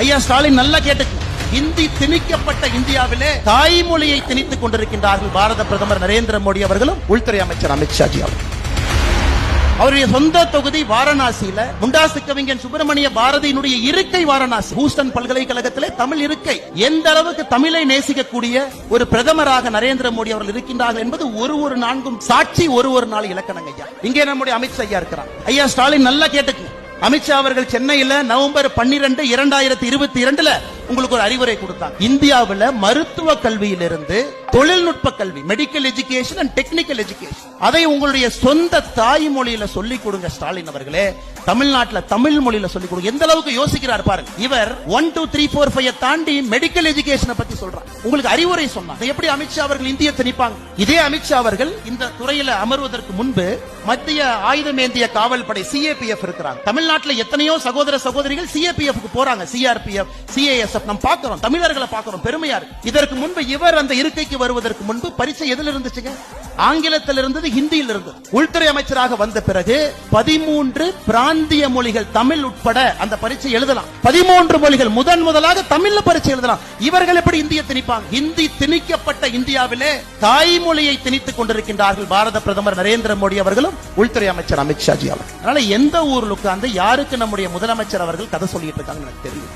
ஐயா ஸ்டாலின் நல்லா கேட்டுக்கு. ஹிந்தி திணிக்கப்பட்ட இந்தியாவிலே தாய்மொழியை திணித்துக் கொண்டிருக்கின்றார்கள் பாரத பிரதமர் நரேந்திர மோடி அவர்களும் உள்துறை அமைச்சர் அமித்ஷாஜி அவர்கள். அவருடைய சொந்த தொகுதி வாரணாசியில முண்டாசு கவிஞன் சுப்பிரமணிய பாரதியினுடைய இருக்கை வாரணாசி. ஹூஸ்டன் பல்கலைக்கழகத்திலே தமிழ் இருக்கை. எந்த அளவுக்கு தமிழை நேசிக்கக்கூடிய ஒரு பிரதமராக நரேந்திர மோடி அவர்கள் இருக்கின்றார்கள் என்பது ஒரு நான்கும் சாட்சி, ஒரு நாள் இலக்கணங்க ஐயா. இங்கே நம்முடைய அமித்ஷா ஐயா இருக்கிறார். ஐயா ஸ்டாலின் நல்லா கேட்டுக்கு. அமித்ஷா அவர்கள் சென்னையில நவம்பர் 12, 2022 உங்களுக்கு ஒரு அறிவுரை கொடுத்தாங்க. இந்தியாவில் மருத்துவ கல்வியிலிருந்து தொழில்நுட்ப கல்வி, medical education and technical education, அதை உங்களுடைய சொந்த தாய்மொழியில சொல்லிக் கொடுங்க ஸ்டாலின் அவர்களே. தமிழ்நாட்டில் தமிழ் மொழியில சொல்லிக் கொடுங்க. எந்த அளவுக்கு யோசிக்கிறார் பாருங்க. இவர் 1, 2, 3, 4, 5 தாண்டி மெடிக்கல் எஜுகேஷனை பத்தி சொல்றார். உங்களுக்கு அறிவுரை சொன்னார். எப்படி அமித்ஷா அவர்கள் இந்திய திணிப்பாங்க? இதே அமித்ஷா அவர்கள் இந்த துறையில அமர்வதற்கு முன்பு மத்திய ஆயுதமேந்திய காவல் படை சிஏபிஎஃப் இருக்கிறாங்க. தமிழ்நாட்டில் எத்தனையோ சகோதர சகோதரிகள் சிஏபிஎஃப் போறாங்க. சிஆர்பிஎஃப், சிஏஎஸ்எஃப் நம்ம பாக்குறோம், தமிழர்களை பாக்குறோம், பெருமையா இருக்கு. இதற்கு முன்பு இவர் அந்த இருக்கைக்கு வருவதற்கு முன்பு பரீட்சை எதில் இருந்துச்சுங்க? ஆங்கிலத்தில் இருந்தது, ஹிந்தியில் இருந்தது. உள்துறை அமைச்சராக வந்த பிறகு 13 பிராந்திய மொழிகள் தமிழ் உட்பட அந்த பரீட்சை எழுதலாம். 13 மொழிகள் முதலாக தமிழ்ல பரீட்சை எழுதலாம். இவர்கள் எப்படி இந்திய திணிப்பாங்க? ஹிந்தி திணிக்கப்பட்ட இந்தியாவிலே தாய்மொழியை திணித்துக் கொண்டிருக்கின்றார்கள் பாரத பிரதமர் நரேந்திர மோடி அவர்களும் உள்துறை அமைச்சர் அமித்ஷாஜி அவர்கள். அதனால எந்த ஊர்ல உட்கார்ந்து யாருக்கு நம்முடைய முதலமைச்சர் அவர்கள் கதை சொல்லிட்டு இருக்காங்க எனக்கு தெரியும்.